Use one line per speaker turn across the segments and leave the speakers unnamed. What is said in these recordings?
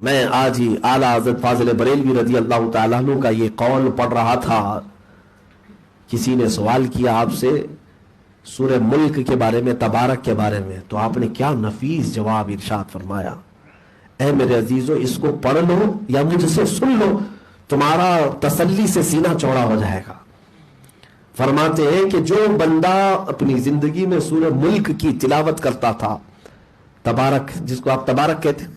میں آج ہی اعلیٰ حضرت فاضل بریلوی رضی اللہ تعالیٰ عنہ کا یہ قول پڑھ رہا تھا. کسی نے سوال کیا آپ سے سورہ ملک کے بارے میں، تبارک کے بارے میں، تو آپ نے کیا نفیس جواب ارشاد فرمایا. اے میرے عزیزو، اس کو پڑھ لو یا مجھ سے سن لو، تمہارا تسلی سے سینہ چوڑا ہو جائے گا. فرماتے ہیں کہ جو بندہ اپنی زندگی میں سورہ ملک کی تلاوت کرتا تھا، تبارک جس کو آپ تبارک کہتے ہیں،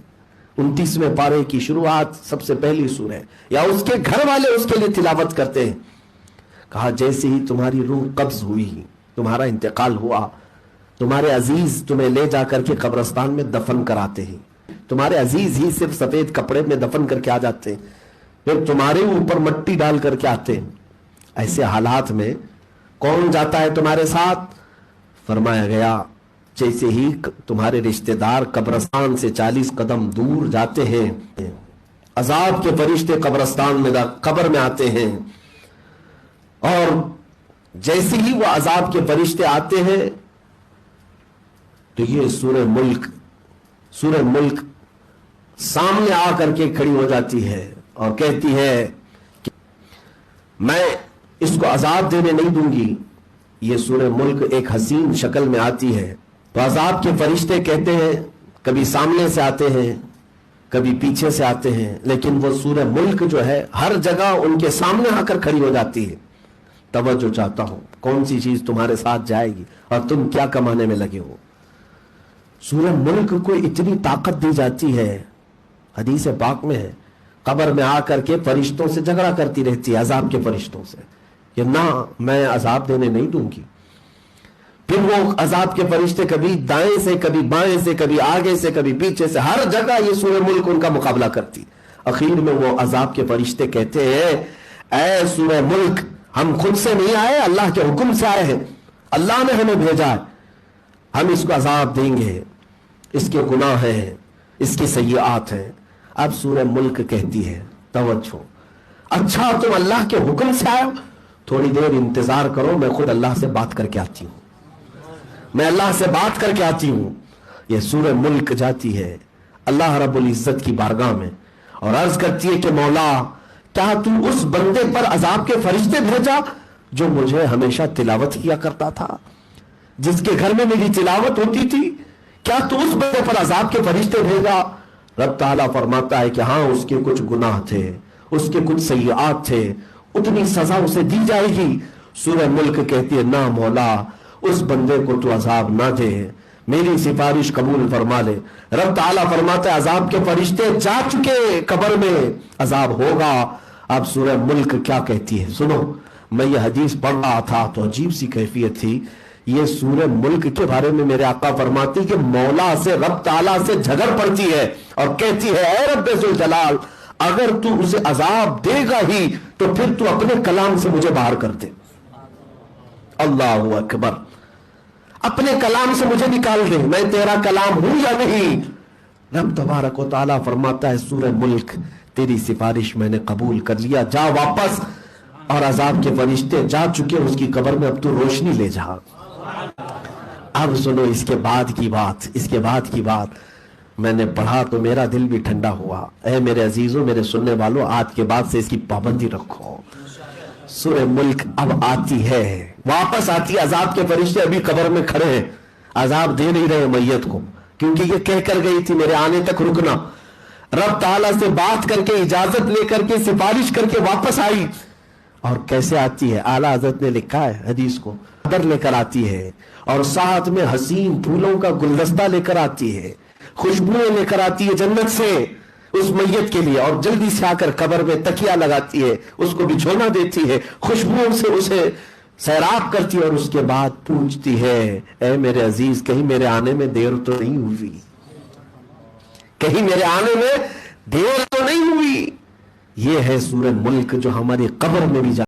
29ویں پارے کی شروعات سب سے پہلی سورہ، یا اس کے گھر والے اس کے لیے تلاوت کرتے ہیں، کہا جیسے ہی تمہاری روح قبض ہوئی، تمہارا انتقال ہوا، تمہارے عزیز تمہیں لے جا کر کے قبرستان میں دفن کراتے ہیں. تمہارے عزیز ہی صرف سفید کپڑے میں دفن کر کے آ جاتے ہیں، پھر تمہارے اوپر مٹی ڈال کر کے آتے ہیں. ایسے حالات میں کون جاتا ہے تمہارے ساتھ؟ فرمایا گیا جیسے ہی تمہارے رشتہ دار قبرستان سے 40 قدم دور جاتے ہیں، عذاب کے فرشتے قبرستان میں قبر میں آتے ہیں، اور جیسے ہی وہ عذاب کے فرشتے آتے ہیں تو یہ سورہ ملک سامنے آ کر کے کھڑی ہو جاتی ہے اور کہتی ہے کہ میں اس کو عذاب دینے نہیں دوں گی. یہ سورہ ملک ایک حسین شکل میں آتی ہے تو عذاب کے فرشتے کہتے ہیں، کبھی سامنے سے آتے ہیں کبھی پیچھے سے آتے ہیں، لیکن وہ سورہ ملک جو ہے ہر جگہ ان کے سامنے آ کر کھڑی ہو جاتی ہے. توجہ چاہتا ہوں، کون سی چیز تمہارے ساتھ جائے گی اور تم کیا کمانے میں لگے ہو. سورہ ملک کو اتنی طاقت دی جاتی ہے، حدیث پاک میں ہے، قبر میں آ کر کے فرشتوں سے جھگڑا کرتی رہتی ہے، عذاب کے فرشتوں سے، کہ نہ میں عذاب دینے نہیں دوں گی. پھر وہ عذاب کے فرشتے کبھی دائیں سے کبھی بائیں سے کبھی آگے سے کبھی پیچھے سے، ہر جگہ یہ سورہ ملک ان کا مقابلہ کرتی. اخیر میں وہ عذاب کے فرشتے کہتے ہیں اے سورہ ملک، ہم خود سے نہیں آئے، اللہ کے حکم سے آئے ہیں، اللہ نے ہمیں بھیجا ہے، ہم اس کو عذاب دیں گے، اس کے گناہ ہیں، اس کی سیئات ہیں. اب سورہ ملک کہتی ہے توجہ، اچھا تم اللہ کے حکم سے آئے ہو، تھوڑی دیر انتظار کرو، میں خود اللہ سے بات کر کے آتی ہوں، میں اللہ سے بات کر کے آتی ہوں. یہ سورہ ملک جاتی ہے اللہ رب العزت کی بارگاہ میں اور عرض کرتی ہے کہ مولا، کیا تو اس بندے پر عذاب کے فرشتے بھیجا جو مجھے ہمیشہ تلاوت کیا کرتا تھا، جس کے گھر میں میری تلاوت ہوتی تھی؟ کیا تو اس بندے پر عذاب کے فرشتے بھیجا؟ رب تعالیٰ فرماتا ہے کہ ہاں، اس کے کچھ گناہ تھے، اس کے کچھ سیئات تھے، اتنی سزا اسے دی جائے گی. سورہ ملک کہتی ہے نہ مولا، اس بندے کو تو عذاب نہ دے، میری سفارش قبول فرما لے. رب تعالیٰ فرماتا ہے عذاب کے فرشتے جا چکے، قبر میں عذاب ہوگا. اب سورہ ملک کیا کہتی ہے سنو. میں یہ حدیث پڑھ رہا تھا تو عجیب سی کیفیت تھی. یہ سورہ ملک کے بارے میں میرے آقا فرماتی کہ مولا سے، رب تعالیٰ سے جھگڑ پڑتی ہے اور کہتی ہے اے رب ذوالجلال، اگر تو اسے عذاب دے گا ہی تو پھر تو اپنے کلام سے مجھے باہر کر دے. اللہ اکبر، اپنے کلام سے مجھے نکال دے، میں تیرا کلام ہوں یا نہیں. رب تبارک و تعالیٰ فرماتا ہے سورہ ملک، تیری سفارش میں نے قبول کر لیا، جا واپس. اور عذاب کے فرشتے جا چکے اس کی قبر میں، اب تو روشنی لے جا. اب سنو اس کے بعد کی بات میں نے پڑھا تو میرا دل بھی ٹھنڈا ہوا. اے میرے عزیزوں، میرے سننے والوں، آج کے بعد سے اس کی پابندی رکھو. سورہ ملک اب آتی ہے، واپس آتی ہے. عذاب کے فرشتے ابھی قبر میں کھڑے ہیں، عذاب دے نہیں رہے میت کو، کیونکہ یہ کہہ کر گئی تھی میرے آنے تک رکنا. رب تعالیٰ سے بات کر کے، اجازت لے کر کے، سفارش کر کے واپس آئی. اور کیسے آتی ہے؟ اعلیٰ حضرت نے لکھا ہے حدیث کو، چادر لے کر آتی ہے اور ساتھ میں حسین پھولوں کا گلدستہ لے کر آتی ہے، خوشبوئیں لے کر آتی ہے جنت سے اس میت کے لیے، اور جلدی سے آ کر قبر میں تکیہ لگاتی ہے، اس کو بچھونا دیتی ہے، خوشبوؤں سے اسے سیراب کرتی ہے، اور اس کے بعد پوچھتی ہے اے میرے عزیز، کہیں میرے آنے میں دیر تو نہیں ہوئی؟ کہیں میرے آنے میں دیر تو نہیں ہوئی؟ یہ ہے سورہ ملک جو ہماری قبر میں بھی